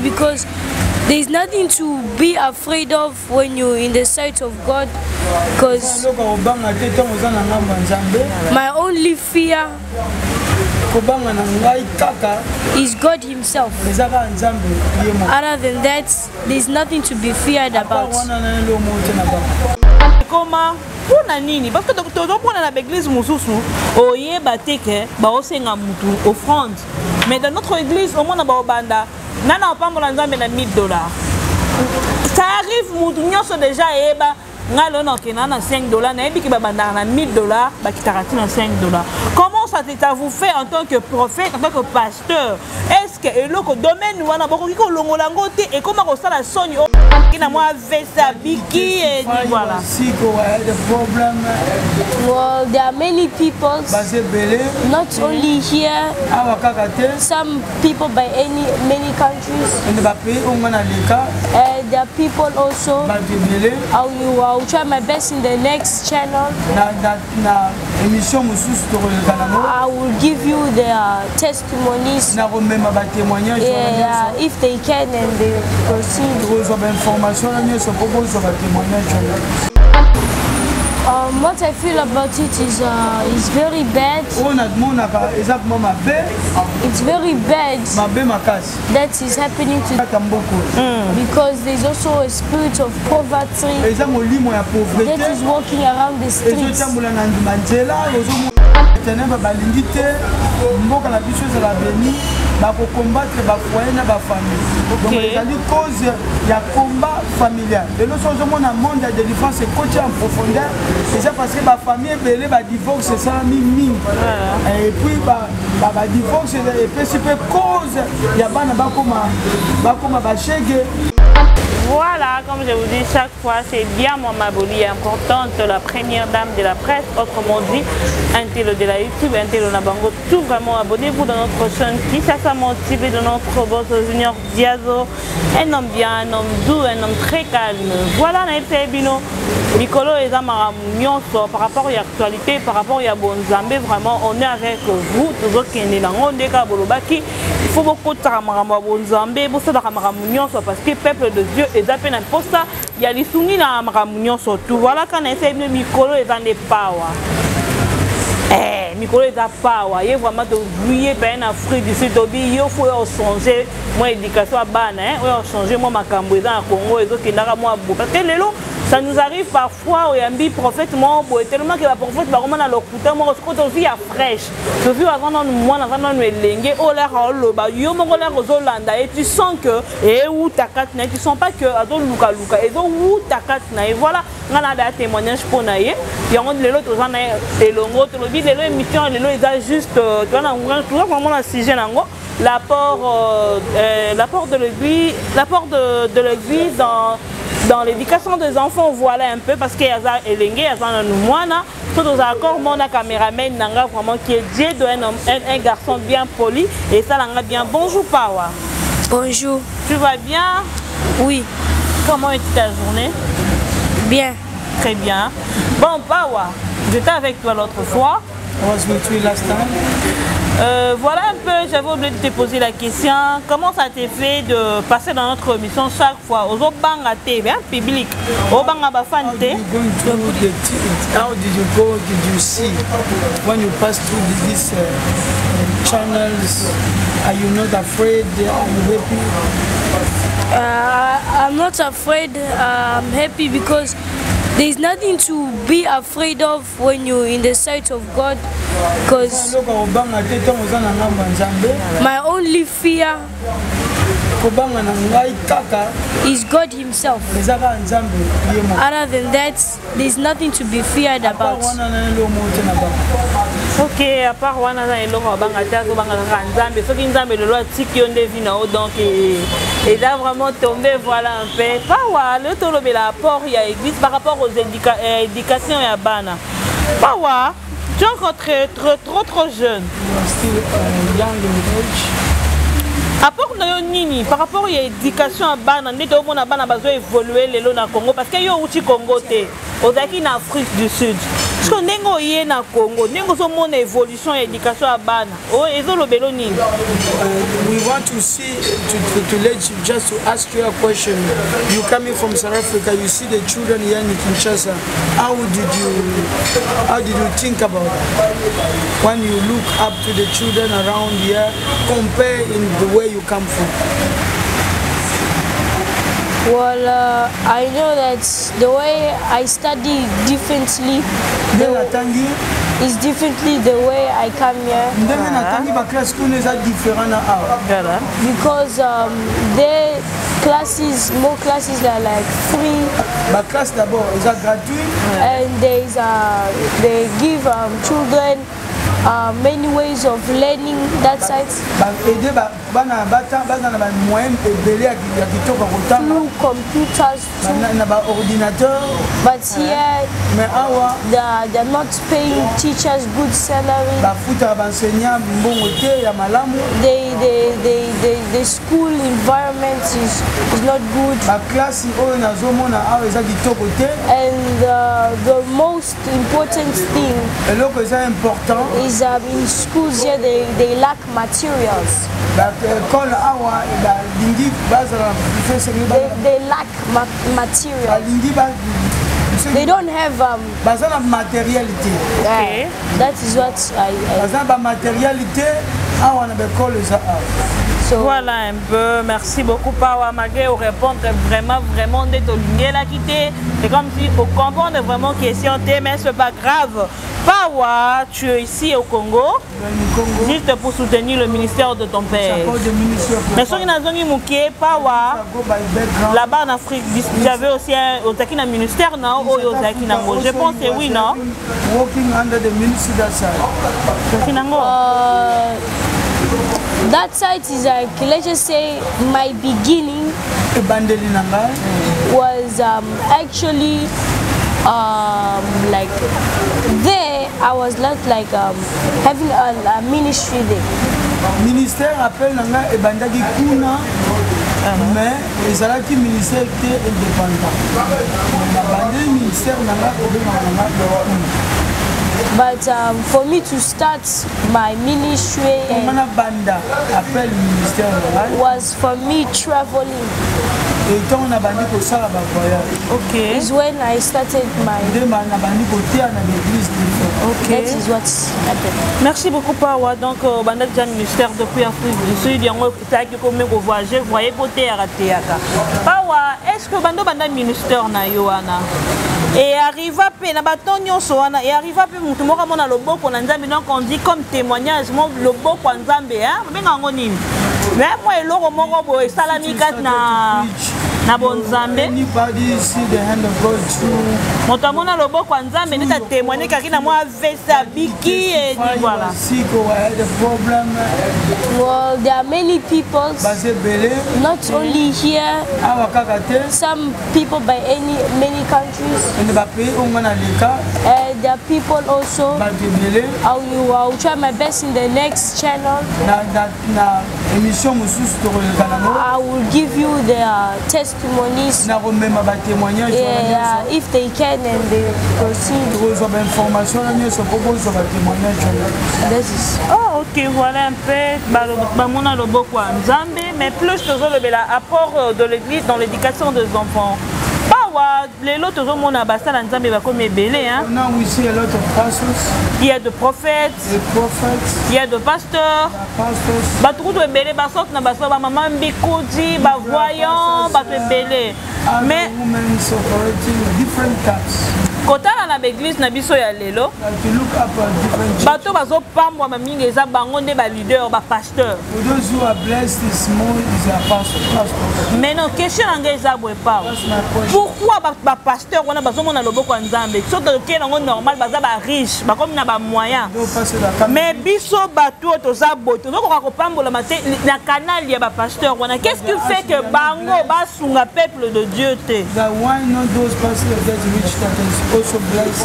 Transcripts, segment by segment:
because there's nothing to be afraid of when you're in the sight of God, because my only fear is God Himself. Other than that, there's nothing to be feared about. Comment pour nini parce que docteur on a l'église mususu oye bateke ba osenga mutu offrande, mais dans notre église au moins na ba banda nana opambola nzambe na $1000. Ça arrive mutu nyonso déjà eba ngalo na okena na $5 na ebi ki ba banda na $1000 ba kitarati na $5. Comment ça vous fait en tant que prophète, en tant que pasteur? Est-ce que eloko domaine wana boko ko longola ngote et comment ko sala soni na moi vesa biki et voilà. Well, there are many people, not only here, some people by many countries. There are people also. I'll try my best in the next channel. I will give you their testimonies. If they can and they proceed. What I feel about it is very bad. It's very bad that is happening to because there's also a spirit of poverty that is walking around the streets. combattre ba foyer na ba famille. Donc il cause ya combat familial. Et nous sommes dans un monde de défense et côté en profondeur. C'est ça parce que ba famille belé ba divorce c'est ça mimi. Et puis ba divorce et puis c'est cause ya bana ba koma ba chege. Voilà, comme je vous dis chaque fois, c'est bien mon Maboli, importante, la première dame de la presse, autrement dit, un tel de la YouTube, un tel de la Bango, tout vraiment abonnez-vous dans notre chaîne qui s'est motivé de notre boss Junior Diazo, un homme bien, un homme doux, un homme très calme. Voilà, Naïpebino, Nicolo et Zamaramunion, par rapport à l'actualité, par rapport à Bonzambé, vraiment, on est avec vous, tous autres qui sont dans le Bolobaki. Il faut beaucoup de Bonzambé, beaucoup de Ramaramunion, parce que le peuple de Dieu est à peine un poste, il y a les soumis dans Ramaramunion surtout. Voilà quand on essaie de Nicolo et dans les power. Nicolo est à power. Il y a vraiment de briller par un Afrique du Sud. Il faut changer mon éducation à Bana. Il faut changer mon Macamboué dans le Congo. Et donc, il y a moi parce que ça nous arrive parfois, il y a un prophète, tellement que la prophète va vraiment dans le couteau, moi, je suis vie à fraîche. Je vis avant moi, avant nous l'élengue, oh là, oh là, yo mon l'air aux Hollandais, et tu sens que, et où ta carte n'est, tu sens pas que, adon Luka, et donc où ta carte n'est, voilà, on a des témoignages pour naïe, et on dit l'autre, on a et l'autre, le vide, les émissions, les lots, ils ont juste, tu vois, on a vraiment la sujet, l'apport de l'église dans l'éducation des enfants, voilà un peu, parce qu'il y a un élève, il y a un moine, tout aux accords, mon caméraman, nanga vraiment qui est Dieu de un garçon bien poli, et ça l'a bien. Bonjour Pawa. Bonjour. Tu vas bien? Oui. Comment était ta journée? Bien. Très bien. Bon Pawa, j'étais avec toi l'autre fois. Voilà un peu, j'avais oublié de te poser la question, comment ça t'est fait de passer dans notre émission chaque fois aux Obanga TV, hein, public, Obanga Bafante. How did you go? Did you see when you pass through these channels? Are you not afraid? Are you happy? I'm not afraid. I'm happy because there's nothing to be afraid of when you're in the sight of God, because my only fear is God Himself. Other than that, there's nothing to be feared about. Ok, à part Wana et Laurent Bangata, Nzambe, ceux qui Nzambe le loi tiki on devine donc et là vraiment tombé voilà un peu. Pawa, le tolo de l'apport il y a église par rapport aux éducations et à Bana. Pawa, tu es encore trop jeune. Apport nini par rapport à l'éducation à Bana, on a Bana besoin évoluer les lois dans Congo parce que yo uchi Congo te, aux acquis en Afrique du Sud. Est-ce que nengo yé na Congo, nengo so mon évolution et éducation à bana. Oh, ezolo belo nini. We want to see to let you just to ask you a question. You coming from South Africa, you see the children here in Kinshasa. How did you think about that? When you look up to the children around here, compare in the way you come from. Well, I know that the way I study differently is differently the way I come here. Because their more classes are like free. And they give children many ways of learning that side. Through computers too. But here they're not paying teachers good salary. The school environment is not good. And the most important thing is in schools here they lack materials. They lack material. They don't have okay. That is what So, voilà un peu, merci beaucoup Pawa Magé au répondre vraiment de ton ligne la quitter. C'est comme si on comprend vraiment question mais c'est pas grave. Pawa, tu es ici au Congo, juste pour soutenir le ministère de ton père. Mais ce qui n'a pas été Pawa, là-bas en Afrique, j'avais aussi un ministère, non? Je pense que oui, non? Working under the ministry that side. That side is like, let's just say, my beginning was actually like there. I was not like having a ministry there. Ministère appelle nanga et bandagi kuna, mais les alaki ministère était indépendant. Bandagi ministère nanga But for me to start my ministry was for me traveling. Okay. Is when I started my. Okay. That is what happened. Merci beaucoup Pawa. Donc bandage du ministère depuis Afrique du Sud, yango kitaki comme voyager, voyez côté raté aka. Pawa, est-ce que bandage ministère na yoana? Et arrive à peine, et arrive à peine, tout le monde a le beau pour Nzambe, donc on dit comme témoignage, le beau pour Nzambe, hein, mais moi, et l'eau, moi, et Salamikat na bon Nzambe. Anybody see the hand of God through? Montamona le beau pour Nzambe, n'est à témoigner car il a moi vesa biki et voilà. Well, there are many people, not only here, some people by many countries. There are people also. I'll try my best in the next channel. I will give you their testimonies. If they can and they proceed. Oh, ok, voilà un peu. Mais plus l'apport de l'église dans l'éducation des enfants. Les autres hommes ont basta dans Nzambe va comme belé hein. Now we see a lot of pastors. Il y a de prophètes. Il y a de pasteurs. Ba tout de belé ba sort na basta ba maman mbikudi ba voyant ba te belé. Mais different types. Kotala na l'église na biso ya lelo. Bato bazo pambwa mamingi eza bango nde ba leader ba pasteur. For those who are blessed is more is a pastor. Mais non, question nga eza boye pa. Pourquoi ba pasteur wana bazo mona loboko ya Nzambe? Soto ke nango normal baza ba riche, ba comme na ba moyen. Mais biso bato toza boye. Tozo ko pambola mate na canal ya ba pasteur wana. Qu'est-ce qui fait que bango ba sunga peuple de Dieu te? Why not those pastors that rich that is also blessed,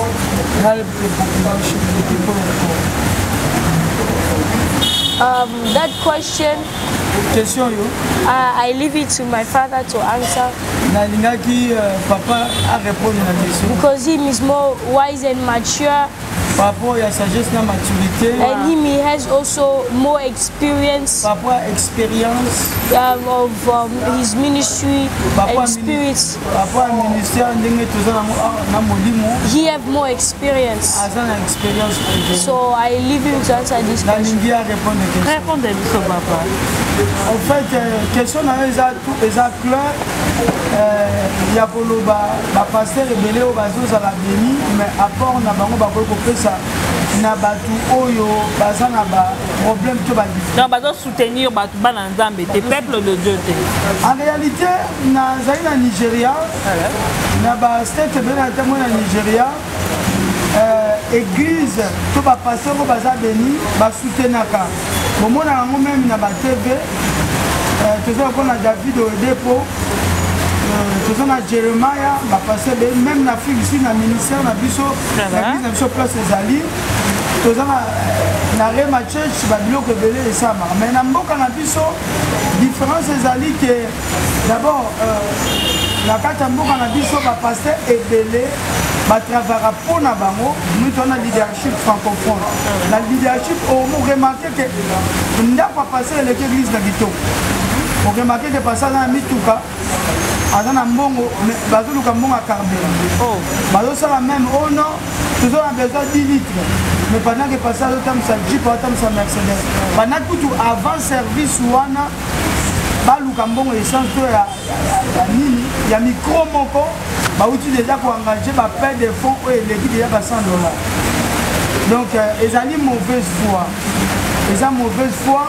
help the population, the people of God? That question, I leave it to my father to answer. Nalingaki papa a répondre à la question. Because him is more wise and mature. Par rapport à la sagesse et la maturité. And him, he has also more experience. Par rapport à l'expérience. Of his ministry and spirits. Par rapport à ministère, he have more experience. So I leave you to answer this question. Répondez-moi, papa. En fait, question est claire. Il y a un pasteur rebelle au bazo à la béni, mais à part on a beaucoup ça. Na batu oyo baza na ba problème to ba non bazo soutenir batu bana nzambe te peuple de Dieu te. En réalité na zaï na Nigeria na ba state bena tamo na Nigeria église to ba pasteur ko baza béni ba soutenaka bomona ngo même na ba TV toujours qu'on a David au dépôt toujours na Jeremiah ba pasteur même na Afrique du Sud na ministère na biso l'église na biso place ezali na Rema Church babiloko ebele esama mais na mboka na biso différence ezali ke d'abord na kati ya mboka na biso bapaster ebele batravara mpo na bango nous tona leadership francophone na leadership oremarke ke ndako apaster eleki église na kitoko oremarke ke paster aza na mituka aza na mbongo bazoluka mbongo ya carburant bazosala même ono toujours na besoin 10 litres mais pendant que passer à Jeep ou à Mercedes pendant que tout avant service wana baluka mbongo essence to ya nini ya micro moko ba outil déjà pour engager ba paie de fonds ou eleki déjà ba $100 donc ezali mauvaise foi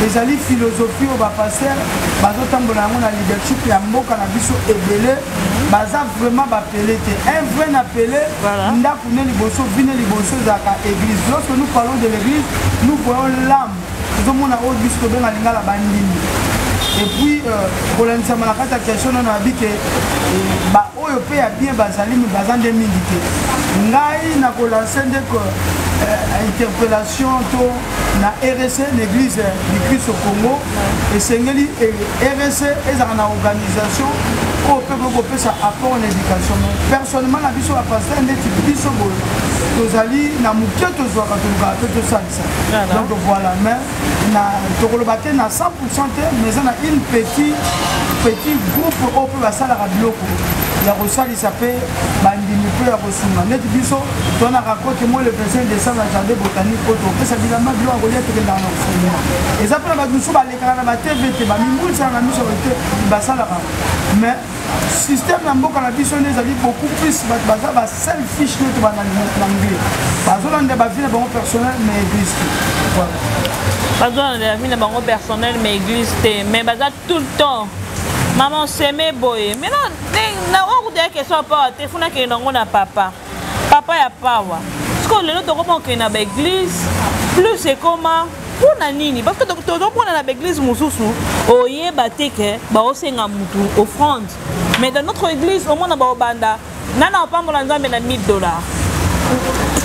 ezali philosophie au ba passer bazotambola yango na leadership ya mboka na biso ebele baza vraiment bapelé te un vrai appelé ndako ne liboso vine liboso ezalaka église. Lorsque nous parlons de l'église nous voyons l'âme tozomona oyo biso tobenga lingala bandimi et puis kolandisama na kati ya question nono abi ke baoyo mpe ya bien bazali me baza nde mingi te ngai nakolanse ndeko interpellation to na RSC l'église du Christ au Congo esengeli RSC ezala na organisation oyo mpe kokopesa apport en éducation personnellement na biso bapasteur ndeti biso boye tozali na moke tozwaka tolukaka mpe tosalisa donc voilà mais tokoloba te na 100% te mais eza na une petit groupe oyo mpe basalaka biloko ya kosalisa mpe bandimi mpe ya kosunga neti biso tona rakote moi le 25 décembre na jardin botanique oyo topesa bilamba biloko kolia tokendaka na kofunga eza mpe na bato mosusu balekaka na batv te bamimbulisaka na miso te basalaka mais système na mboka na biso nde ezali beaucoup plus bato baza baselfish neti bananglais bazolanda bavi na bango personnel mais église bazolanda bavi na bango personnel mais église te mais baza tout le temps maman s'aimait boye mais non na okuta question pa te funa ke ndongo na papa ya pawa parce que lelo tokoma ke na église plus c'est comment pona nini parce que tozomona na église mosusu oyeba te ke baosenga mutu offrande mais dans notre église omona baobanda nana opambola nzambe na $1000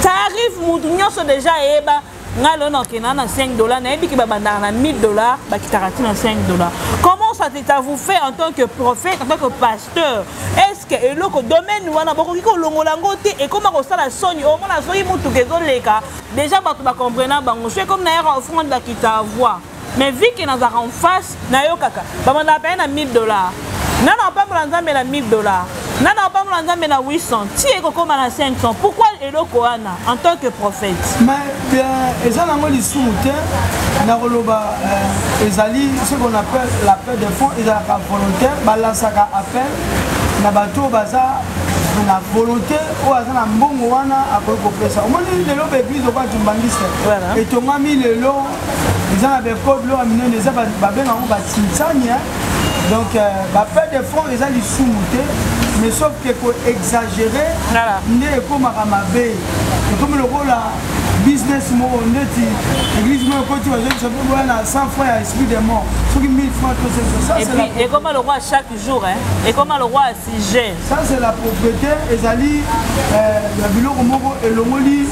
ça arrive mutu nyonso déjà eyeba ngai lelo nakenda na $5 nayebi ke babandaka na $1000 bakitaka ti na $5. Comment ça vous fait en tant que prophète, en tant que pasteur? Est-ce que eloko domaine wana bokoki kolongola ngo te et comment kosala soni au moins soki mutu kezoleka déjà bato bakomprena bango c'est comme na yaka offrande bakita voix mais vu que nazaka en face nayo kaka babandaka paye na $1000 nana opambola nzambe na $1000 nana opambola nzambe na 800 ti ekokoma na 500 pourquoi eloko wana en tant que prophète mais bien eza nango lisumu te nakoloba ezali ce qu'on appelle l'appel de fonds ezalaka volontaire balansaka appel na bato baza na volonté oyo aza na mbongo wana akoki kopesa omoni lelo baeglise okwati mbangise etongami lelo eza na bekode loko ya minene eza babengango batintsania donc bappel de fonds eza lisumu te mais sauf que koexagéré nde ekomaka mabe ekomi lokola business moko ndeti église moko ekoti bazoi na 100 francs ya esprit de mort soki 1000 francs to 500 et puis ekoma le roi chaque jour ekoma le roi sujet ça c'est la propriété ezali ya biloko moko elongoli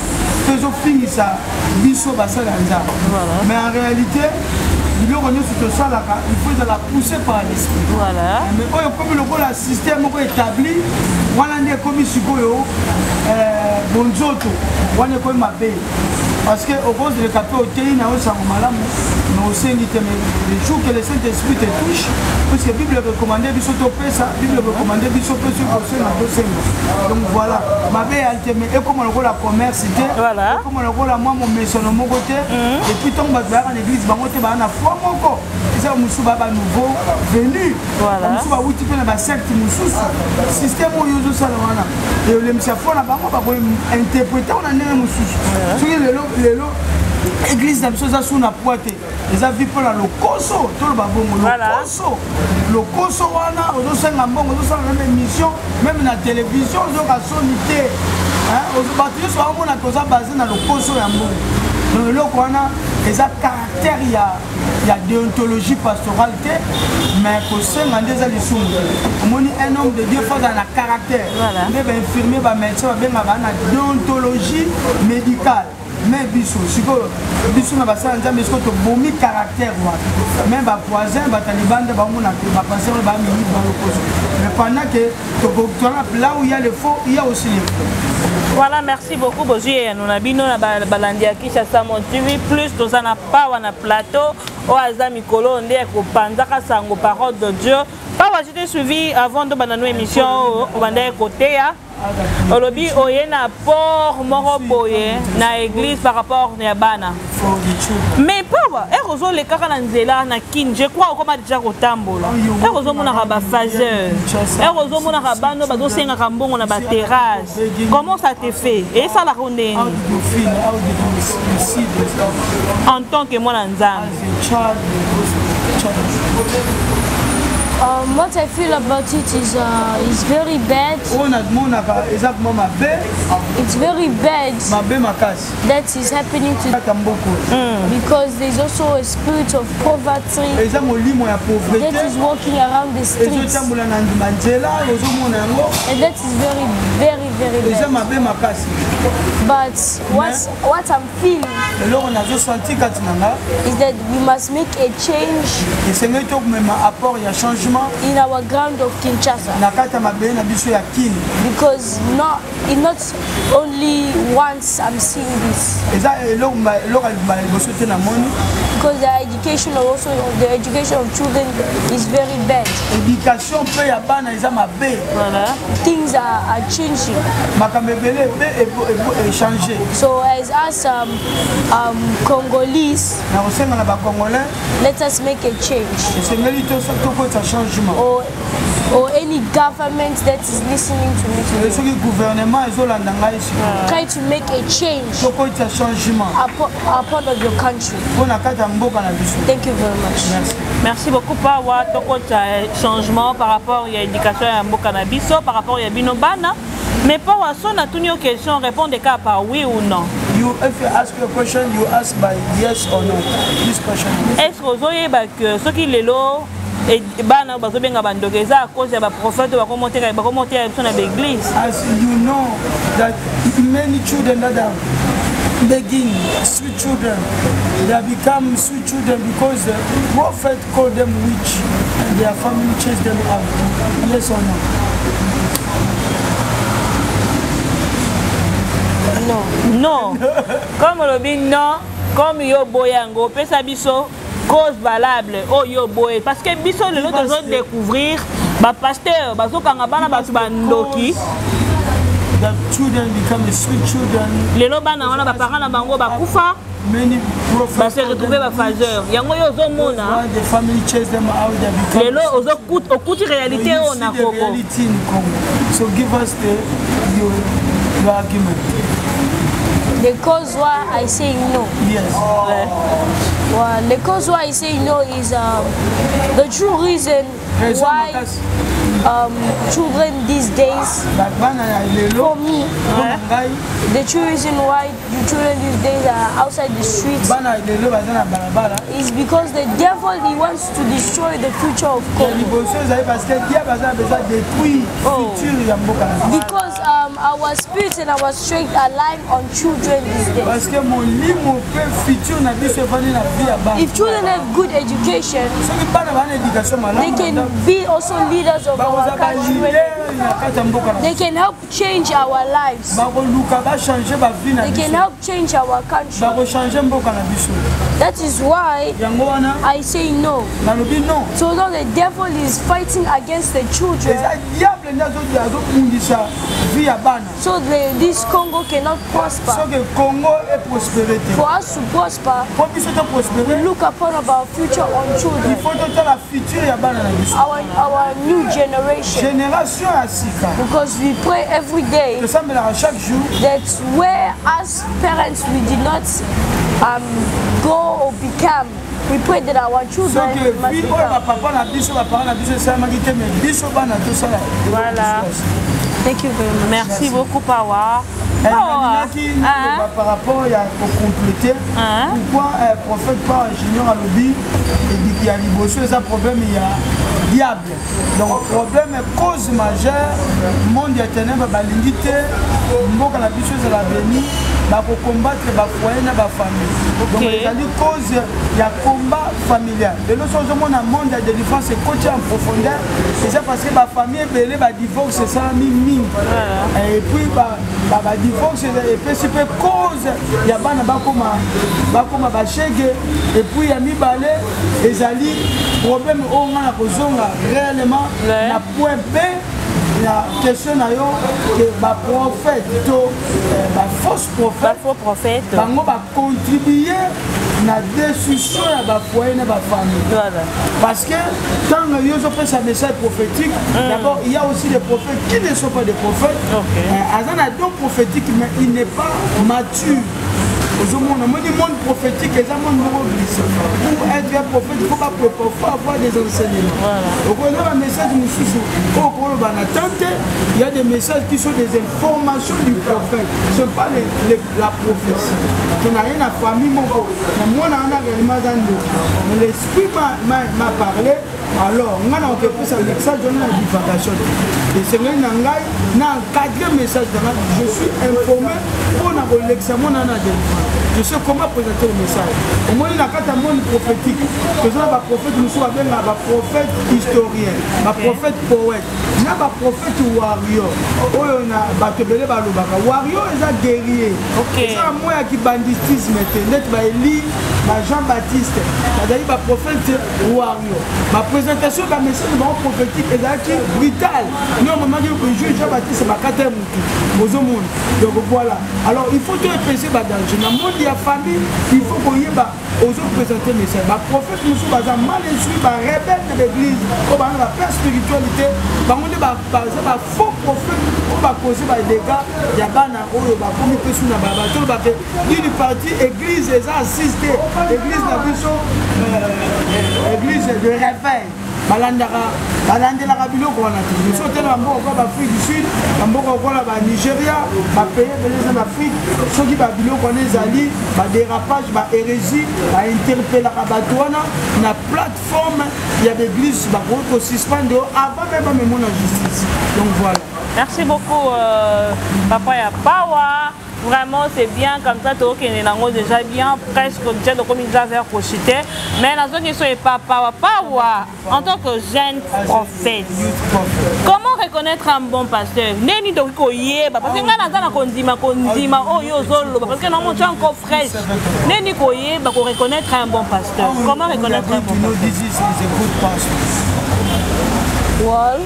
tozofingisa biso basala nzambe mais en réalité il faut la pousser par l'esprit. Voilà. Mais comme le système établi, on a comme bonjoto, on est comme ma belle. Parce que au cause de capé au pays, nous sommes malades, nous sommes les jours que le Saint-Esprit te touche, parce que la Bible recommande ça, la Bible recommande donc voilà, ma belle, et comme on a la commerce, voilà. Comme on a moi mon maison de mon côté, et puis tombe à l'église, on a foi encore. C'est un nouveau venu. Voilà. On a outil pour la secte, système où il y a ça. Et le monsieur faut la interpréter on a un l'église n'a pas sous la pointe. Les avis pour la locoso, tout le babongo, le coso, wana, on doit s'en bon, on doit s'en même émission, même la télévision, on doit soniter. On se bat tous sur un monde à basé dans le coso et un bon. Donc le wana, les caractères, il y a déontologie pastorale, mais que c'est un des alissons. On dit un homme de Dieu faut dans la caractère. On est infirmier, médecin, on déontologie médicale. Mais biso, si biso na basa nzambe est-ce que tu bomi caractère même ba voisin ba talibande ba mona ba penser ba minute dans le cause. Mais pendant que tu là où il y a le faux, il y a aussi le faux. Voilà, merci beaucoup Bozier. Nous avons bino na balandia Kinshasa TV plus dans un pas wana plateau au azami kolo ndé ko panzaka sango parole de Dieu. Pas va j'étais suivi avant de banano émission au bandé côté ya. Olobi oyena port moro boye na église par rapport à bana. Mais pas heureusement les kaka na nzela na kin je crois comme déjà kotambola. Heureusement mona ba phaseur. Heureusement mona bano ba do senga kambongo na ba terrasse. Comment ça te fait? Et ça la ronde. En tant que moi nzambe. What I feel about it is very bad. It's very bad that is happening to because there's also a spirit of poverty that is walking around the streets. And that is very, very, very bad. But what I'm feeling is that we must make a change in our ground of Kinshasa. Because not only once I'm seeing this. Because the education of children is very bad. Things are changing. So as us Congolese, let us make a change. Or any government that is listening to me today. Try to make a change upon of your country. Thank you very much. Merci beaucoup pour ce changement par rapport à l'éducation à Mbokanabis, par rapport à Binobana. Mais pour ça, on a toutes nos questions, répondre par oui ou non. If you ask a question, you ask by yes or no. This question. Est-ce que vous avez ce qui est là? Et bana bazobenga bandogeza à cause ya ba prophète ba commenter à l'église. As you know that many children that are begging, sweet children, they have become sweet children because the prophet called them witch and their family chased them out. Yes or no? Non. Non. Comme le dit non, comme yo boyango pesa biso cause valable oh yo boy parce que biso le lot de découvrir ba pasteur bazokanga bana batu bandoki the children become the sweet children le lot bana wana ba parents na bango ba kufa many prophets se retrouver ba phaseur yango yo zo mona the family chase them out they become le lot ozo okuti réalité on a Congo so give us your argument. The cause why I say no. Yes. Well, the cause why I say no is the true reason why children these days, for me, the true reason why the children these days are outside the streets is because the devil, he wants to destroy the future of Congo. Because our spirits and our strength are lying on children these days. If children have good education, they can be also leaders of our country. They can help change our lives. They can help change our country. That is why I say no. So now the devil is fighting against the children. So this Congo cannot prosper. For us to prosper, we look upon our future on children. Our new generation. Because we pray every day that where us parents we did not go or become, we pray that our children must become. Voilà. Thank you very much. Merci beaucoup, Pawa. Par rapport à compléter, pourquoi le prophète par ingénieur à lobby et dit qu'il y a un problème, il y a diable. Donc le problème est cause majeure, le monde est ténèbres, l'unité, le monde à la bicheuse de l'avenir, pour combattre les foyers et les familles. Donc il y a une cause, il y a un combat familial. Et nous sommes dans un monde de délivrance et coach en profondeur. Et c'est parce que la famille est belle, le divorce c'est ça, mine. Et puis, le divorce est principale cause. Il y a des bakoma bachege. Et puis, il y a mis balai. Et zali, problème au moins réellement, la point B. La question est que les prophètes, les faux prophètes, vont contribuer à la destruction de la foyer et de la famille. Parce que quand ils ont fait ce message prophétique, d'abord il y a aussi des prophètes qui ne sont pas des prophètes. Il y a un don prophétique, mais il n'est pas mature. Le monde prophétique est un monde glissé. Pour être un prophète, il faut avoir des enseignements. Donc, on a un message il y a des messages qui sont des informations du prophète. Ce n'est pas la prophétie. Je n'ai rien à famille, moi, l'esprit m'a parlé. Alors, on a fait un message de la divagation. Et c'est là que j'ai encadré le message. Je suis informé pour l'examen. Je sais comment présenter le message. Au moins, il y a un monde prophétique. Il y a un prophète, un prophète historien, un prophète poète, un prophète warrior. Il y a un warrior, il y a un guerrier. C'est un moyen qui banditisme. Jean-Baptiste, il y a un prophète warrior. Ma présentation de la message prophétique est brutale. Nous, on m'a dit que Jean-Baptiste, c'est ma quatrième moutou. Donc voilà. Alors, il faut tout repérer dans le monde. Il y a famille, il faut qu'on y ait présenter le message. Le prophète nous a mal instruit, rebelle de l'église, la paix spiritualité, un faux prophète, on va causer des dégâts. Il y a un comité sous la barbe. Il est parti, l'église est assistée, l'église de réveil. Balandela biloko wana te. Nous sommes dans l'Afrique du Sud, dans Nigeria, pays de l'Afrique, ceux qui ont biloko wana ezali, dérapage, hérésie, interpeller la plateforme, il y a des églises qui suspendent avant même la justice. Donc voilà. Merci beaucoup, Papa Pawa. Vraiment, c'est bien comme ça, tu es déjà bien, presque déjà comme il avait crocheté. Mais la zone qui est Papa Pawa, en tant que jeune prophète, comment reconnaître un bon pasteur? Neni to koye, parce que ngana zana kondima oh yo zolo, parce que non tu es encore fraîche. Neni koye, bah pour reconnaître un bon pasteur. Comment reconnaître un bon pasteur? Well,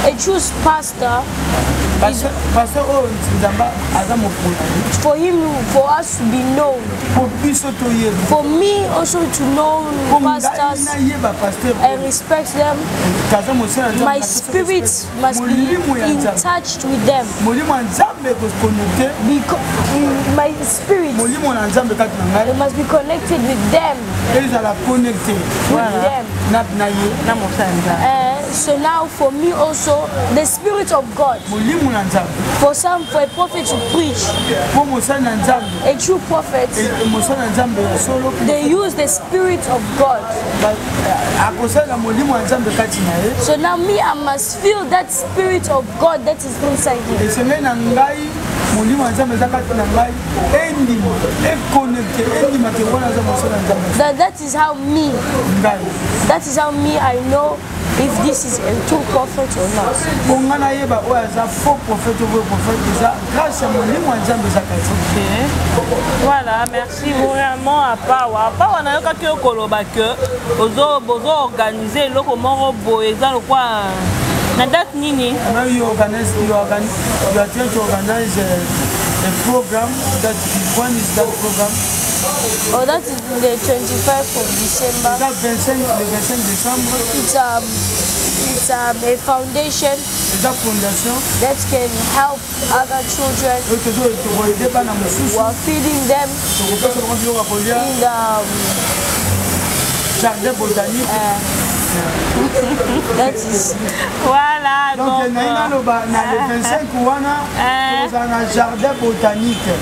a true pastor. For us to be known, for me also to know pastors and respect them, my spirit must be in touch with them. My spirit must be connected with them. So now for me also, the Spirit of God. For some, for a prophet to preach, a true prophet, they use the Spirit of God. So now me, I must feel that Spirit of God that is inside me. That is how me, I know if this is a true prophet or not. Okay. Voilà, merci vraiment à Pawa. Pawa na yoka ki okoloba ke bozo organiser loko moro boeza lokwa na date nini? You are trying to organize a program. When is that program? Oh, that is the 25th of December. That 25 December. It's a foundation that can help other children who are feeding them in the jardin botanique. That is voilà donc le 25 wana na jardin botanique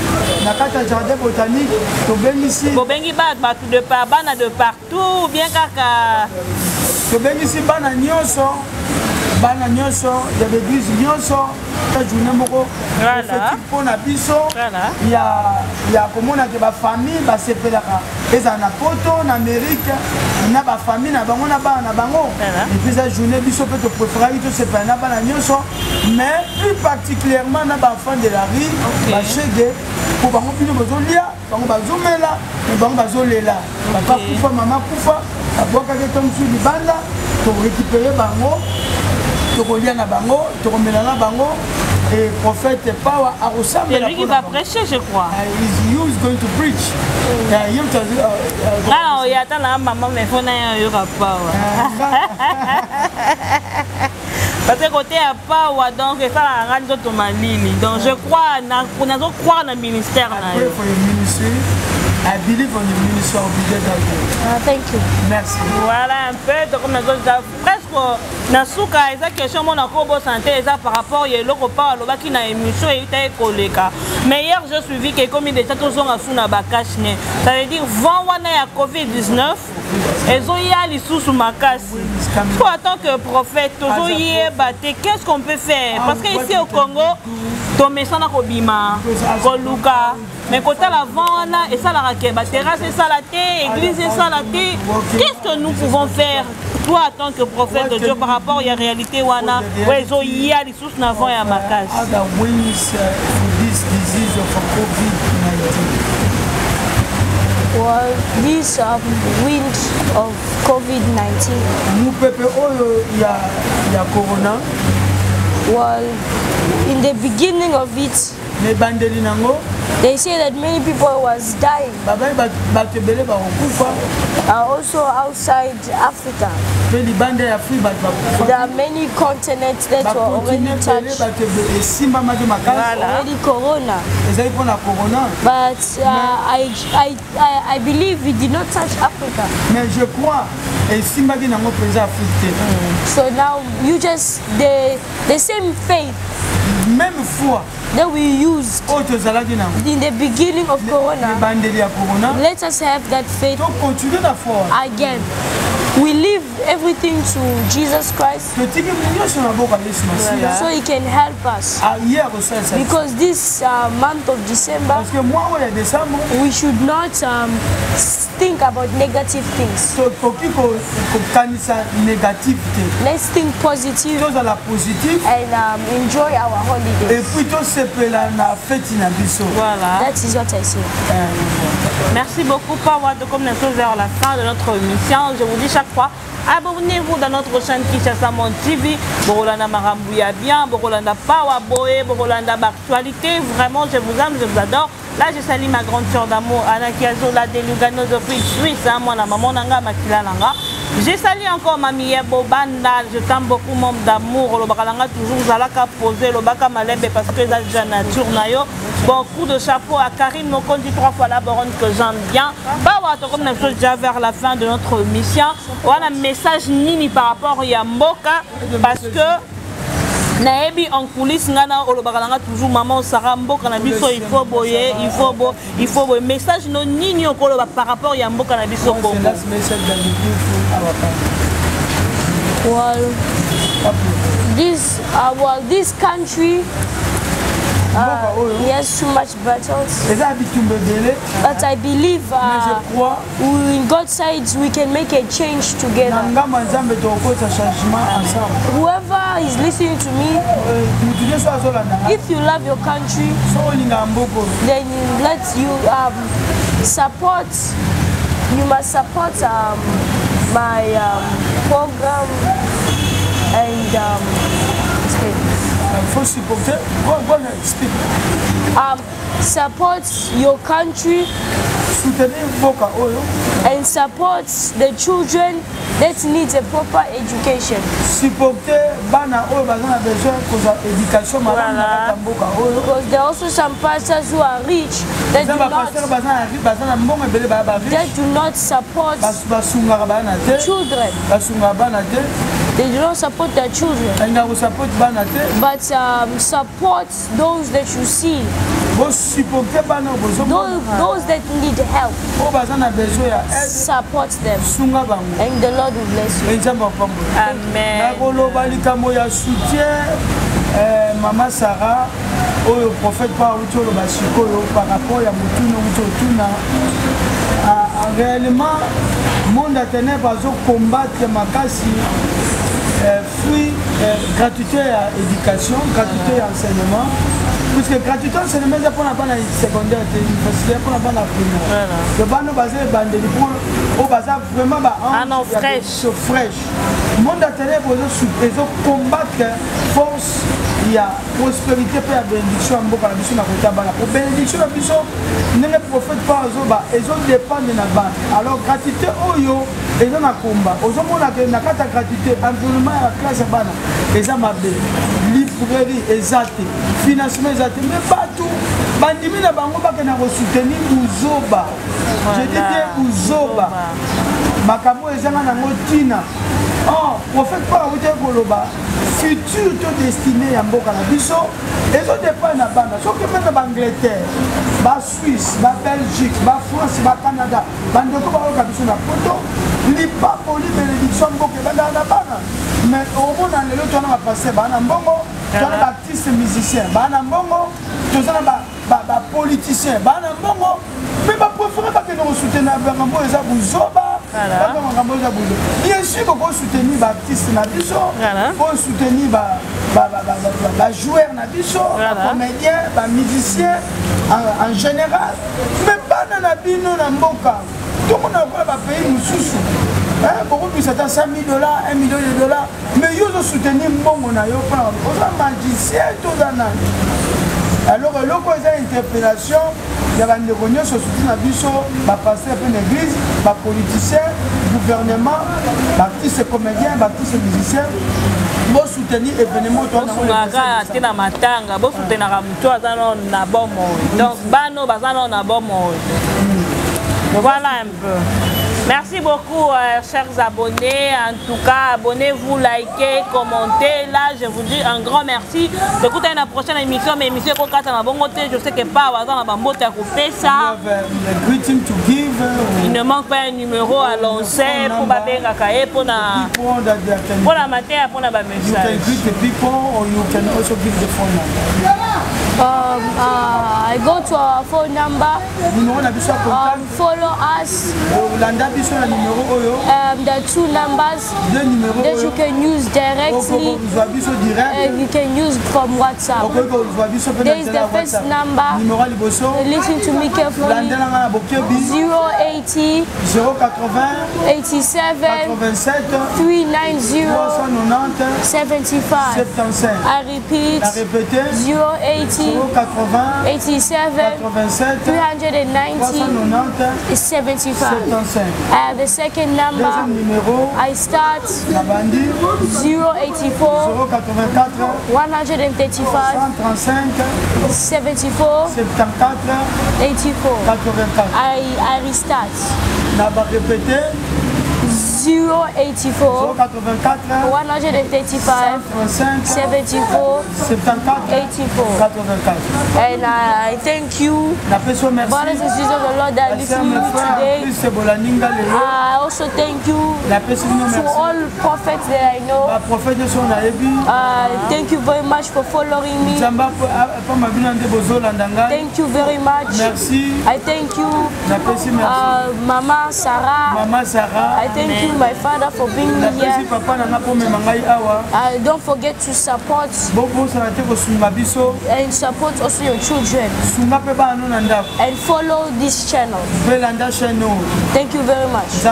na kata jardin botanique to bengisi bana de partout bien kaka to bengisi bana nyonso de l'église nyonso ta journée moko pour na biso ya komona ke ba famille ba sepelaka eza na poto na Amérique na ba famille na bango na bana bango et puis cette journée biso peut te préférer to sepela na bana nyonso mais plus particulièrement na ba enfants de la rue ba chege pour bango bino bazolia bango bazomela et bango bazolela papa kufa mama kufa aboka ke tom su libanda to récupérer bango tokolia na bango tokomela na bango et prophète Pawa a ressemblé. C'est lui qui va prêcher, je crois. He is going to preach. Ah, il y a la maman mais faut n'aille yoga Pawa. Parce que côté à Pawa donc ça la rendre tout malili. Donc je crois on a croire dans le ministère là. I believe on the ministry of the thank you. Merci. Voilà un peu donc comme presque na suka eza question mon akobo santé eza par rapport à l'oko pa loba ki na émission et ita koleka. Mais hier j'ai suivi que comme déjà tous on a suna bakash ne. Ça veut dire vent wana ya COVID-19 ezo ya lisusu makasi. Toi en tant que prophète tozo yeba te qu'est-ce qu'on peut faire parce que ici au Congo tomesa na kobima koluka mais côté la vente et ça la raquette terrasse et ça la thé église et ça la thé qu'est-ce que nous pouvons faire toi en tant que prophète de Dieu par rapport à la réalité wana wezo ya les sous n'avant ya makasi well this wind of COVID-19 nous peuple ya corona. Well, in the beginning of it, they say that many people was dying. Also outside Africa, there are many continents that were already touched. Already corona. But I believe we did not touch Africa. So now you just the same faith that we used in the beginning of corona. Let us have that faith again. We leave everything to Jesus Christ so He can help us. Because this month of December, we should not think about negative things. Let's think positive and enjoy our holidays. Voilà. That is what I say. Merci beaucoup Pawa de comme nous sommes vers la fin de notre émission. Je vous dis chaque fois, abonnez-vous dans notre chaîne Kinshasa Monde TV. Borolanda Marambouya bien, Borolanda Pawa Boé, Borolanda Actualité. Vraiment, je vous aime, je vous adore. Là, je salue ma grande sœur d'amour, Anna Kiazo, la de Lugano de Suisse, moi, la maman Nanga, Makila Nanga. J'ai salué encore Mamie Bobanda, je t'aime beaucoup, membre d'amour. Le Bakalanga toujours Zalaka posé, le Baka Malebe parce que c'est déjà nature. Bon, coup de chapeau à Karine Mokondi, 3 fois la baronne que j'aime bien. Bah, comme on a déjà vers la fin de notre mission. On a un message nini par rapport à Yamboka parce que naebi en coulisses ngana olobakalanga toujours maman Sarah Mboka na biso il faut boyer il faut boyer message no nini okoloba par rapport à Yamboka na biso Congo. Well, this country yes, too much battles. But I believe in God's side we can make a change together. Whoever is listening to me, if you love your country, then you must support my program and support your country and support the children that need a proper education. Because there are also some pastors who are rich that do not support children. They do not support their children, but support those that you see, those that need help. Support them, and the Lord will bless you. Amen. Maman Sarah, le prophète par rapport à Mutuna, réellement, le monde a tenu à combattre Makasi. Fruit, gratuité à éducation, gratuité à enseignement. Parce que gratuité à enseignement, c'est pour la secondaire, c'est pour la primaire. Le ban basé au bazar vraiment fraîche. Le monde a tenu à combattre force, il y a prospérité pour la bénédiction en Boka la mission à pour bénédiction la mission, ne le prophète pas ils ont dépendent de la banque. Alors gratuité oyo et dans la combat. Aux hommes on a gratuité, environnement à la classe bana, les amabé, librairie, exaté, financement exaté, mais pas tout. Bandimi na bango ba na soutenir Uzoba. Je dis bien Uzoba. Makamo ezanga na motina. Oh, prophète pas vous dire koloba. Futur destiné à Mboka na biso, et autres dépendent na bana. Sauf que même Angleterre, ba Suisse, ba Belgique, ba France, ba Canada, bandeko ba oka biso na poto, li pas poli bénédiction Mboka banda na bana. Mais au monde dans le temps on a passé bana mbongo, on a artiste musicien, bana mbongo, tout ça ba politicien, bana mbongo, mais ba préférer pas que nous soutenir Bangambo et Zabuzoba. Bien sûr qu'on peut soutenir les artistes, on peut soutenir les joueurs, les comédiens, les musiciens en général. Mais pas dans la vie, non, dans Mboka. Tout le monde a un pays, nous sous. Beaucoup plus c'est $100 000, $1 million. Mais ils ont soutenu Mbongo, on a magicien, tout dans la alors, il y a une interpellation, il y a une réunion sur le biso, les pasteurs de l'église, les politiciens, le gouvernement, les artistes comédiens, les artistes musiciens, pour soutenir l'événement. Donc, voilà un peu. Merci beaucoup, chers abonnés. En tout cas, abonnez-vous, likez, commentez. Là, je vous dis un grand merci. Écoutez la prochaine émission, mais émission je sais que pas à couper ça. Il ne manque pas un numéro à lancer pour la matière, pour la message. I go to our phone number. Follow us. The 2 numbers that you can use directly. You can use from WhatsApp. There is the first number. Listen to me carefully. 080 87 390 75. I repeat 080 080 87 87 390 390 75. 75. I have the second number. Deuxième numéro, I start Nabandi 084 084 135 135 74 74 84. 84. I restart. Naba répété 084 084 135 135 74 74 84. 84. And I thank you, brothers and sisters of the Lord, that listen to me today. I also thank you to all prophets that I know. Thank you very much for following me. Thank you very much. I thank you, Mama Sarah. I thank you, my father, for being here. Don't forget to support and support also your children and follow this channel. Thank you very much.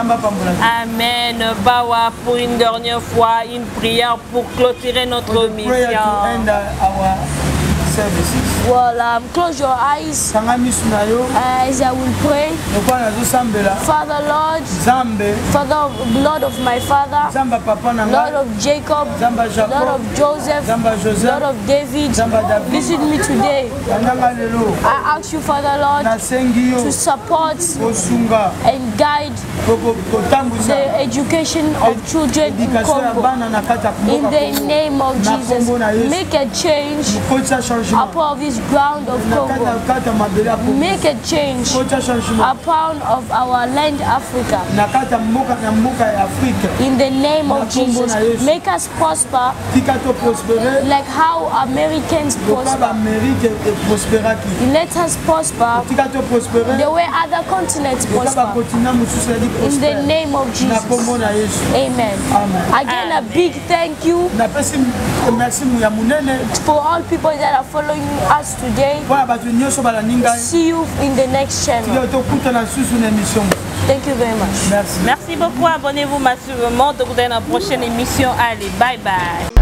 Amen. Bawa, pour une dernière fois, une prière pour clôturer notre mission. Well, close your eyes as I will pray. Father Lord, Father, Lord of my father, Lord of Jacob, Lord of Joseph, Lord of David, visit me today. I ask you, Father Lord, to support and guide the education of children in Congo. In the name of Jesus, make a change upon this ground of Congo. Make a change upon of our land, Africa. In the name of Jesus, make us prosper like how Americans prosper. Let us prosper the way other continents prosper. In the name of Jesus. Amen. Again, a big thank you for all people that are following us today. See you in the next channel. Thank you very much. Merci beaucoup. Abonnez-vous massivement. Donc, dans la prochaine émission. Allez, bye bye.